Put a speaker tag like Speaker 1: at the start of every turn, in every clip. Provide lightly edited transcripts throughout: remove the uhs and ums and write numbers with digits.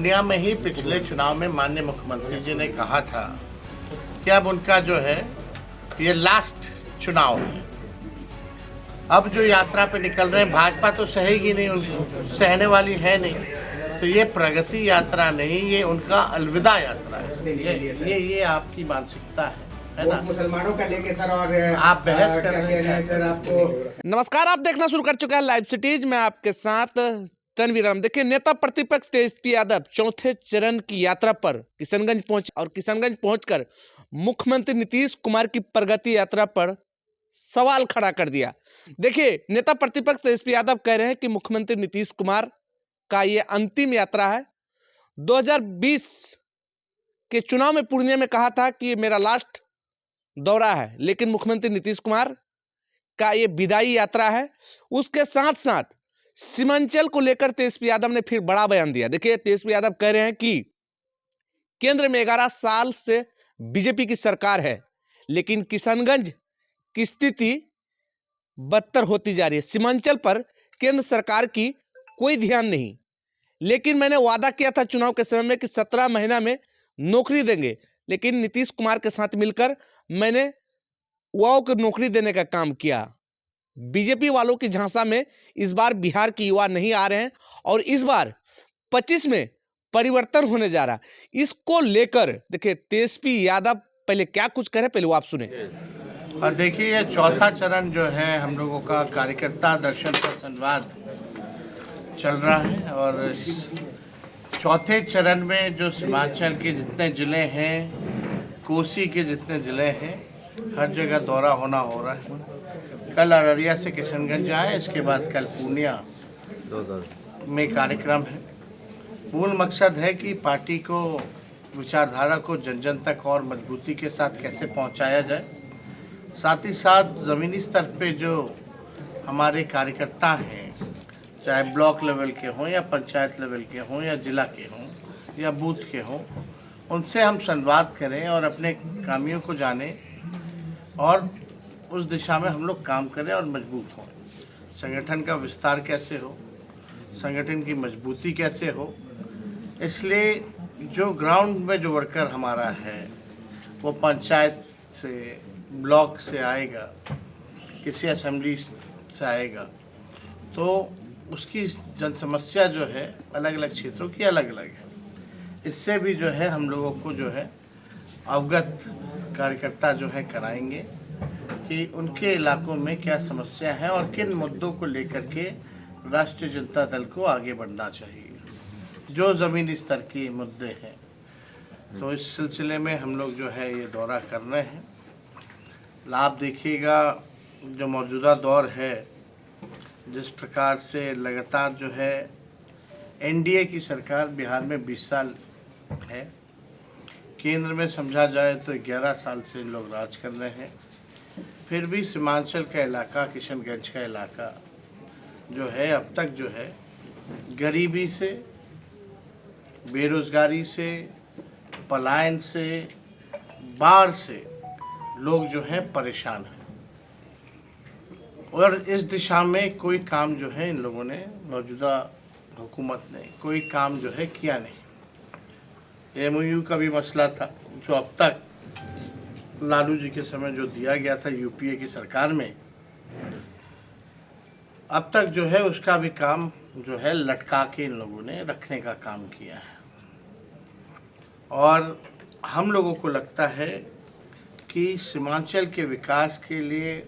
Speaker 1: पूर्णिया में ही पिछले चुनाव में माननीय मुख्यमंत्री जी ने कहा था कि अब उनका जो है ये लास्ट चुनाव है। अब जो यात्रा पे निकल रहे हैं, भाजपा तो सहेगी नहीं, उनको सहने वाली है नहीं, तो ये प्रगति यात्रा नहीं, ये उनका अलविदा यात्रा है। ये आपकी मानसिकता है ना?
Speaker 2: मुसलमानों का लेके सर, और
Speaker 1: आप बहस कर रहे हैं
Speaker 2: सर आपको।
Speaker 3: नमस्कार, आप देखना शुरू कर चुके हैं लाइव सिटीज में आपके साथ तनवीर। देखिए, नेता प्रतिपक्ष तेजस्वी यादव चौथे चरण की यात्रा पर किशनगंज पहुंचे और किशनगंज पहुंचकर मुख्यमंत्री नीतीश कुमार की प्रगति यात्रा पर सवाल खड़ा कर दिया। देखिए, नेता प्रतिपक्ष तेजस्वी यादव कह रहे हैं कि मुख्यमंत्री नीतीश कुमार का ये अंतिम यात्रा है। 2020 के चुनाव में पूर्णिया में कहा था कि ये मेरा लास्ट दौरा है, लेकिन मुख्यमंत्री नीतीश कुमार का ये विदाई यात्रा है। उसके साथ साथ सीमांचल को लेकर तेजस्वी यादव ने फिर बड़ा बयान दिया। देखिए, तेजस्वी यादव कह रहे हैं कि केंद्र में 11 साल से बीजेपी की सरकार है, लेकिन किशनगंज की स्थिति बदतर होती जा रही है। सीमांचल पर केंद्र सरकार की कोई ध्यान नहीं, लेकिन मैंने वादा किया था चुनाव के समय में कि 17 महीना में नौकरी देंगे, लेकिन नीतीश कुमार के साथ मिलकर मैंने युवाओं को नौकरी देने का काम किया। बीजेपी वालों की झांसा में इस बार बिहार के युवा नहीं आ रहे हैं और इस बार 25 में परिवर्तन होने जा रहा। इसको लेकर देखिए तेजस्वी यादव पहले क्या कुछ कह रहे हैं, पहले वो आप सुने।
Speaker 1: और देखिए, ये चौथा चरण जो है हम लोगों का कार्यकर्ता दर्शन पर संवाद चल रहा है, और इस चौथे चरण में जो सीमांचल के जितने ज़िले हैं, कोसी के जितने ज़िले हैं, हर जगह दौरा होना हो रहा है। कल अररिया से किशनगंज आए, इसके बाद कल पूर्णिया में कार्यक्रम है। मूल मकसद है कि पार्टी को, विचारधारा को जन जन तक और मजबूती के साथ कैसे पहुंचाया जाए। साथ ही साथ ज़मीनी स्तर पे जो हमारे कार्यकर्ता हैं, चाहे ब्लॉक लेवल के हों या पंचायत लेवल के हों या जिला के हों या बूथ के हों, उनसे हम संवाद करें और अपने कामियों को जानें और उस दिशा में हम लोग काम करें और मजबूत हों। संगठन का विस्तार कैसे हो, संगठन की मजबूती कैसे हो, इसलिए जो ग्राउंड में जो वर्कर हमारा है वो पंचायत से, ब्लॉक से आएगा, किसी असेंबली से आएगा, तो उसकी जन समस्या जो है अलग अलग क्षेत्रों की अलग अलग है। इससे भी जो है हम लोगों को जो है अवगत कार्यकर्ता जो है कराएंगे कि उनके इलाकों में क्या समस्या है और किन मुद्दों को लेकर के राष्ट्रीय जनता दल को आगे बढ़ना चाहिए, जो ज़मीनी स्तर के मुद्दे हैं। तो इस सिलसिले में हम लोग जो है ये दौरा कर रहे हैं। आप देखिएगा, जो मौजूदा दौर है, जिस प्रकार से लगातार जो है एनडीए की सरकार बिहार में 20 साल है, केंद्र में समझा जाए तो 11 साल से लोग राज कर रहे हैं, फिर भी सीमांचल का इलाका, किशनगंज का इलाका जो है अब तक जो है गरीबी से, बेरोजगारी से, पलायन से, बाढ़ से लोग जो है परेशान हैं। और इस दिशा में कोई काम जो है इन लोगों ने, मौजूदा हुकूमत ने कोई काम जो है किया नहीं। एमओयू का भी मसला था, जो अब तक लालू जी के समय जो दिया गया था यूपीए की सरकार में, अब तक जो है उसका भी काम जो है लटका के इन लोगों ने रखने का काम किया है। और हम लोगों को लगता है कि सीमांचल के विकास के लिए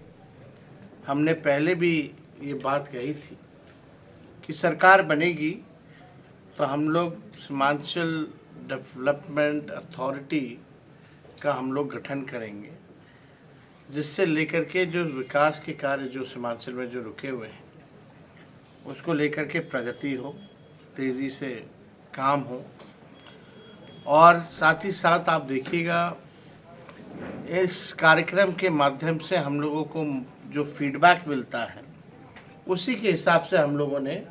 Speaker 1: हमने पहले भी ये बात कही थी कि सरकार बनेगी तो हम लोग सीमांचल डेवलपमेंट अथॉरिटी का हम लोग गठन करेंगे, जिससे लेकर के जो विकास के कार्य जो सीमांचल में जो रुके हुए हैं उसको लेकर के प्रगति हो, तेज़ी से काम हो। और साथ ही साथ आप देखिएगा, इस कार्यक्रम के माध्यम से हम लोगों को जो फीडबैक मिलता है उसी के हिसाब से हम लोगों ने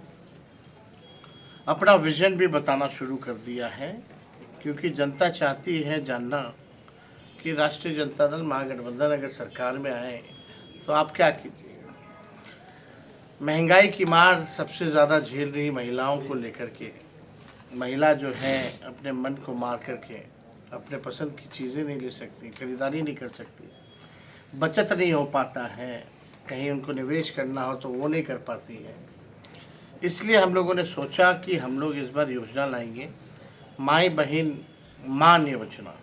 Speaker 1: अपना विज़न भी बताना शुरू कर दिया है, क्योंकि जनता चाहती है जानना कि राष्ट्रीय जनता दल महागठबंधन अगर सरकार में आए तो आप क्या कीजिए। महंगाई की मार सबसे ज़्यादा झेल रही महिलाओं को लेकर के महिला जो है अपने मन को मार करके अपने पसंद की चीज़ें नहीं ले सकती, खरीदारी नहीं कर सकती, बचत नहीं हो पाता है, कहीं उनको निवेश करना हो तो वो नहीं कर पाती है। इसलिए हम लोगों ने सोचा कि हम लोग इस बार योजना लाएंगे, माई बहन मान योजना,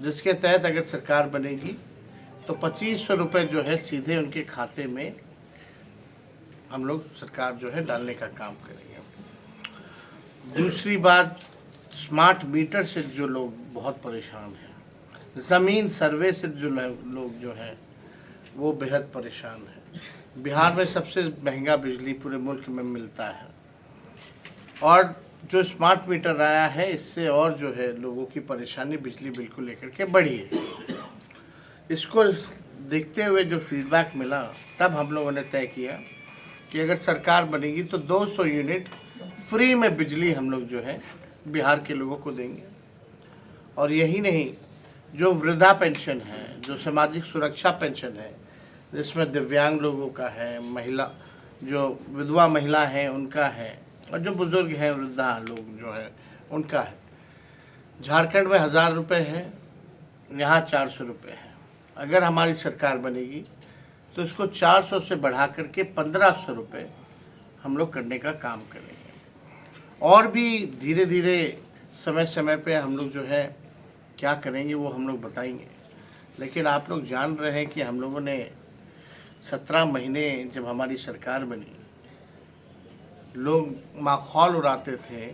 Speaker 1: जिसके तहत अगर सरकार बनेगी तो 2500 रुपये जो है सीधे उनके खाते में हम लोग सरकार जो है डालने का काम करेंगे। दूसरी बात, स्मार्ट मीटर से जो लोग बहुत परेशान हैं, ज़मीन सर्वे से जो लोग जो हैं वो बेहद परेशान हैं। बिहार में सबसे महंगा बिजली पूरे मुल्क में मिलता है और जो स्मार्ट मीटर आया है इससे और जो है लोगों की परेशानी बिजली बिल को लेकर के बढ़ी है। इसको देखते हुए जो फीडबैक मिला तब हम लोगों ने तय किया कि अगर सरकार बनेगी तो 200 यूनिट फ्री में बिजली हम लोग जो है बिहार के लोगों को देंगे। और यही नहीं, जो वृद्धा पेंशन है, जो सामाजिक सुरक्षा पेंशन है, जिसमें दिव्यांग लोगों का है, महिला जो विधवा महिला है उनका है, और जो बुज़ुर्ग हैं वृद्धा लोग जो है उनका है, झारखंड में 1000 रुपये है, यहाँ 400 रुपये है। अगर हमारी सरकार बनेगी तो इसको 400 से बढ़ा करके 1500 रुपये हम लोग करने का काम करेंगे। और भी धीरे धीरे समय समय पे हम लोग जो है क्या करेंगे वो हम लोग बताएंगे। लेकिन आप लोग जान रहे हैं कि हम लोगों ने 17 महीने जब हमारी सरकार बनी, लोग माखौल उड़ाते थे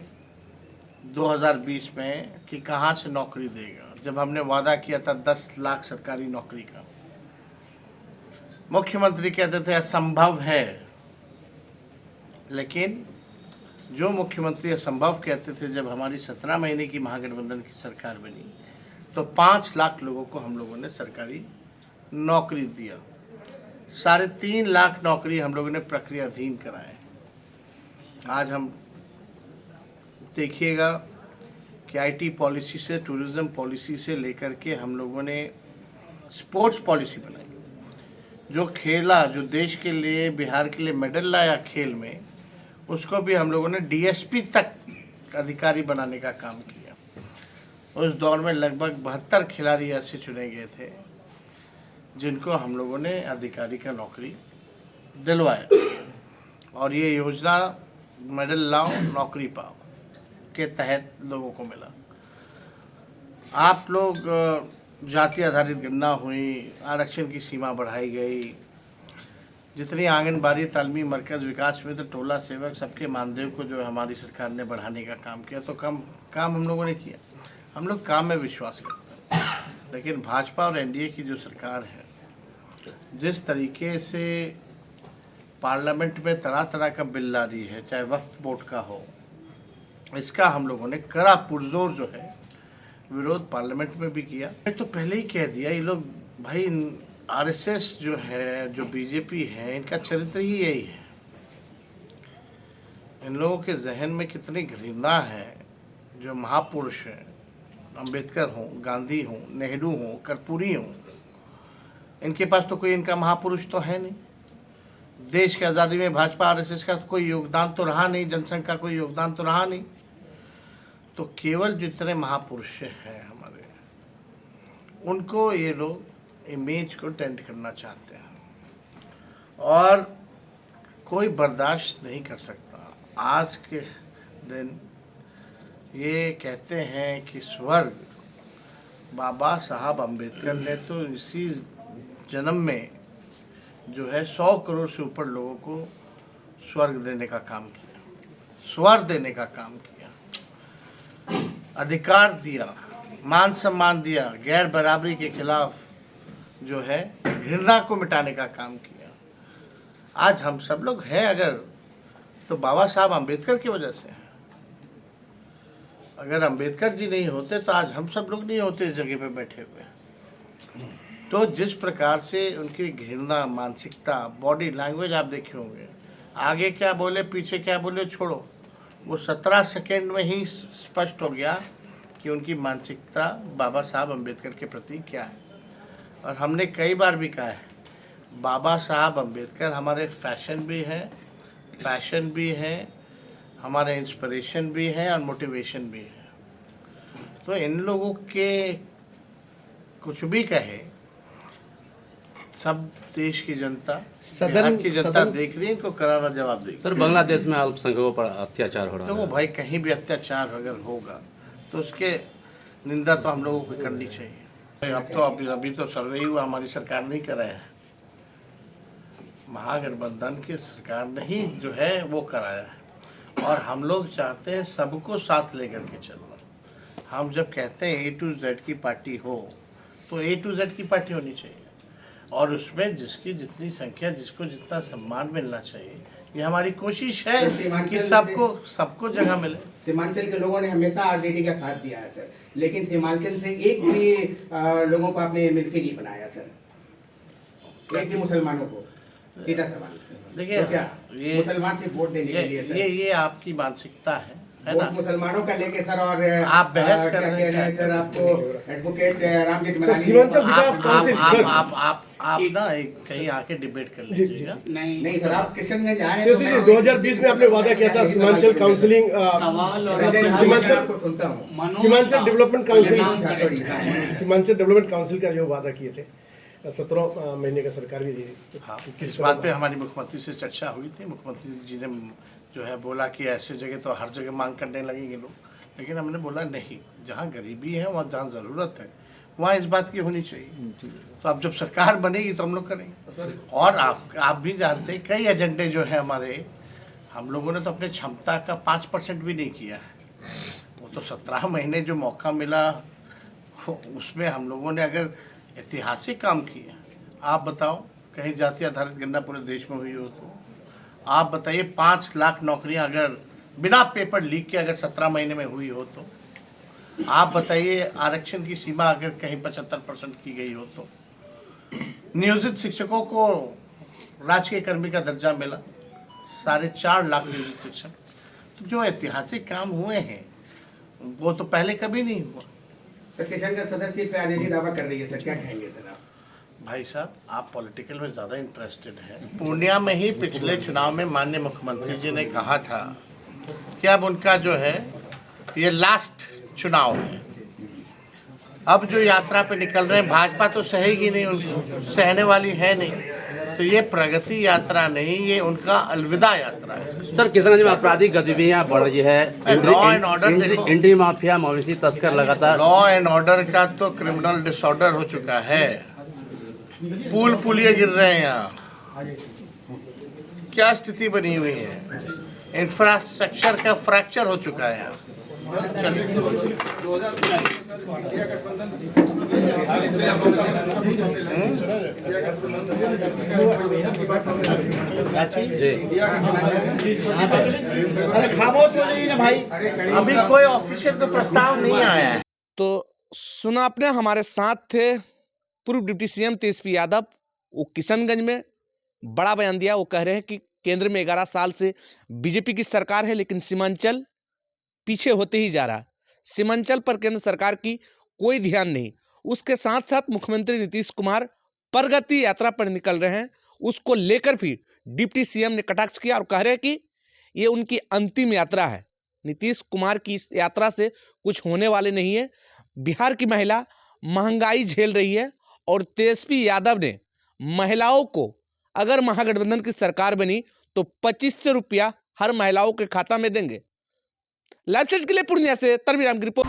Speaker 1: 2020 में कि कहाँ से नौकरी देगा, जब हमने वादा किया था 10 लाख सरकारी नौकरी का। मुख्यमंत्री कहते थे असंभव है, लेकिन जो मुख्यमंत्री असंभव कहते थे, जब हमारी 17 महीने की महागठबंधन की सरकार बनी तो 5 लाख लोगों को हम लोगों ने सरकारी नौकरी दिया। 3.5 लाख नौकरी हम लोगों ने प्रक्रियाधीन कराए। आज हम देखिएगा कि आईटी पॉलिसी से, टूरिज़्म पॉलिसी से लेकर के हम लोगों ने स्पोर्ट्स पॉलिसी बनाई। जो खेला, जो देश के लिए, बिहार के लिए मेडल लाया खेल में, उसको भी हम लोगों ने डीएसपी तक अधिकारी बनाने का काम किया। उस दौर में लगभग 72 खिलाड़ी ऐसे चुने गए थे जिनको हम लोगों ने अधिकारी का नौकरी दिलवाया। और ये योजना मेडल लाओ नौकरी पाओ के तहत लोगों को मिला। आप लोग जाति आधारित गणना हुई, आरक्षण की सीमा बढ़ाई गई, जितनी आंगनबाड़ी, तालीमी मरकज़, विकास में तो टोला सेवक, सबके मानदेय को जो हमारी सरकार ने बढ़ाने का काम किया। तो काम हम लोगों ने किया। हम लोग काम में विश्वास करते हैं। लेकिन भाजपा और एनडीए की जो सरकार है, जिस तरीके से पार्लियामेंट में तरह तरह का बिल ला रही है, चाहे वक्फ बोर्ड का हो, इसका हम लोगों ने कड़ा पुरजोर जो है विरोध पार्लियामेंट में भी किया। मैं तो पहले ही कह दिया, ये लोग भाई आरएसएस जो है, जो बीजेपी है, इनका चरित्र ही यही है। इन लोगों के जहन में कितनी घृणा है। जो महापुरुष हैं, अंबेडकर हों, गांधी हों, नेहरू हों, कर्पूरी हों, इनके पास तो कोई इनका महापुरुष तो है नहीं। देश की आज़ादी में भाजपा आरएसएस का कोई योगदान तो रहा नहीं, जनसंघ का कोई योगदान तो रहा नहीं। तो केवल जितने महापुरुष हैं हमारे, उनको ये लोग इमेज को टेंट करना चाहते हैं और कोई बर्दाश्त नहीं कर सकता। आज के दिन ये कहते हैं कि स्वर्ग बाबा साहब अम्बेडकर ने तो इसी जन्म में जो है 100 करोड़ से ऊपर लोगों को स्वर्ग देने का काम किया, स्वर देने का काम किया, अधिकार दिया, मान सम्मान दिया, गैर बराबरी के खिलाफ जो है घृणा को मिटाने का काम किया। आज हम सब लोग हैं अगर, तो बाबा साहब अम्बेडकर की वजह से। अगर अम्बेडकर जी नहीं होते तो आज हम सब लोग नहीं होते इस जगह पे बैठे हुए। तो जिस प्रकार से उनकी घृणा मानसिकता, बॉडी लैंग्वेज आप देखे होंगे, आगे क्या बोले पीछे क्या बोले छोड़ो, वो 17 सेकेंड में ही स्पष्ट हो गया कि उनकी मानसिकता बाबा साहब अम्बेडकर के प्रति क्या है। और हमने कई बार भी कहा है, बाबा साहब अम्बेडकर हमारे फैशन भी हैं, पैशन भी हैं, हमारे इंस्पिरेशन भी है और मोटिवेशन भी है। तो इन लोगों के कुछ भी कहे, सब देश की जनता, बिहार की जनता देख रही है, इनको करारा जवाब देगी।
Speaker 4: सर, बांग्लादेश में अल्पसंख्यकों पर अत्याचार हो रहा है।
Speaker 1: तो वो भाई कहीं भी अत्याचार अगर होगा तो उसके निंदा तो हम लोगों को करनी चाहिए। अब तो अभी तो सर्वे हुआ, हमारी सरकार नहीं कराया है, महागठबंधन की सरकार ने ही जो है वो कराया है। और हम लोग चाहते हैं सबको साथ लेकर के चलना। हम जब कहते हैं A to Z की पार्टी हो तो A to Z की पार्टी होनी चाहिए, और उसमें जिसकी जितनी संख्या, जिसको जितना सम्मान मिलना चाहिए, ये हमारी कोशिश है कि सबको जगह मिले।
Speaker 2: सीमांचल के लोगों ने हमेशा आरजेडी का साथ दिया है सर, लेकिन सीमांचल से एक भी लोगों को आपने एमएलसी नहीं बनाया सर, एक भी मुसलमानों को। सीधा सवाल
Speaker 1: देखिए,
Speaker 2: तो क्या
Speaker 1: ये
Speaker 2: मुसलमान से वोट देने के लिए सर,
Speaker 1: ये आपकी मानसिकता है
Speaker 2: वोट
Speaker 1: ना?
Speaker 2: मुसलमानों का लेके सर, और
Speaker 1: आप बहस कर रहे हैं
Speaker 2: सर, आपको एडवोकेट राम जेठमलानी
Speaker 5: सीमांचल विकास काउंसिल
Speaker 1: आप ना कहीं आके डिबेट कर लीजिएगा।
Speaker 2: नहीं सर, आप किशनगंज आए
Speaker 5: तो 2020 में आपने वादा किया था सीमांचल काउंसिलिंग,
Speaker 2: आपको सुनता हूँ,
Speaker 5: सीमांचल डेवलपमेंट काउंसिल,
Speaker 2: हाँ,
Speaker 5: सीमांचल डेवलपमेंट काउंसिल का जो वादा किए थे 17 महीने का सरकार भी दी।
Speaker 1: हाँ, इस बात पे हमारी मुख्यमंत्री से चर्चा हुई थी। मुख्यमंत्री जी ने जो है बोला कि ऐसे जगह तो हर जगह मांग करने लगेंगे लोग, लेकिन हमने बोला नहीं, जहाँ गरीबी है, वहाँ जहाँ ज़रूरत है, वहाँ इस बात की होनी चाहिए। तो अब जब सरकार बनेगी तो हम लोग करेंगे। और आप भी जानते हैं, कई एजेंडे जो है हमारे, हम लोगों ने तो अपने क्षमता का 5% भी नहीं किया है। वो तो 17 महीने जो मौका मिला उसमें हम लोगों ने अगर ऐतिहासिक काम किया। आप बताओ, कहीं जाति आधारित गणना पूरे देश में हुई हो तो आप बताइए, 5 लाख नौकरियां अगर बिना पेपर लीक के अगर 17 महीने में हुई हो तो आप बताइए, आरक्षण की सीमा अगर कहीं 75% की गई हो तो, नियोजित शिक्षकों को राजकीय कर्मी का दर्जा मिला, 4.5 लाख नियोजित शिक्षक। तो जो ऐतिहासिक काम हुए हैं वो तो पहले कभी नहीं हुआ।
Speaker 2: किशन का सदस्य पे आरजेडी दावा कर रही है सर, क्या कहेंगे सर आप?
Speaker 1: भाई साहब, आप पॉलिटिकल में ज़्यादा इंटरेस्टेड हैं। पूर्णिया में ही पिछले चुनाव में माननीय मुख्यमंत्री जी ने कहा था कि अब उनका जो है ये लास्ट चुनाव है। अब जो यात्रा पे निकल रहे हैं, भाजपा तो सहेगी नहीं, उनको सहने वाली है नहीं। तो ये प्रगति यात्रा नहीं, ये उनका अलविदा यात्रा है।
Speaker 4: सर, किशनगंज में आपराधिक गतिविधियां बढ़ रही है।
Speaker 1: Law and order,
Speaker 4: entry mafia, मवेशी तस्कर लगातार।
Speaker 1: लॉ एंड ऑर्डर का तो क्रिमिनल डिसऑर्डर हो चुका है। पुलिये गिर रहे हैं यहाँ, क्या स्थिति बनी हुई है। इंफ्रास्ट्रक्चर का फ्रैक्चर हो चुका है यहाँ।
Speaker 2: अरे खामोश हो जाइए ना भाई,
Speaker 1: अभी कोई ऑफिशियल तो प्रस्ताव नहीं आया है।
Speaker 3: तो सुना आपने, हमारे साथ थे पूर्व डिप्टी सीएम तेजस्वी यादव। वो किशनगंज में बड़ा बयान दिया। वो कह रहे हैं कि केंद्र में 11 साल से बीजेपी की सरकार है, लेकिन सीमांचल पीछे होते ही जा रहा। सीमांचल पर केंद्र सरकार की कोई ध्यान नहीं। उसके साथ साथ मुख्यमंत्री नीतीश कुमार प्रगति यात्रा पर निकल रहे हैं, उसको लेकर भी डिप्टी सीएम ने कटाक्ष किया और कह रहे हैं कि ये उनकी अंतिम यात्रा है। नीतीश कुमार की इस यात्रा से कुछ होने वाले नहीं है। बिहार की महिला महंगाई झेल रही है और तेजस्वी यादव ने महिलाओं को, अगर महागठबंधन की सरकार बनी तो 2500 रुपया हर महिलाओं के खाता में देंगे। लाइव चैट के लिए पूर्णिया से तनवीर राम की रिपोर्ट।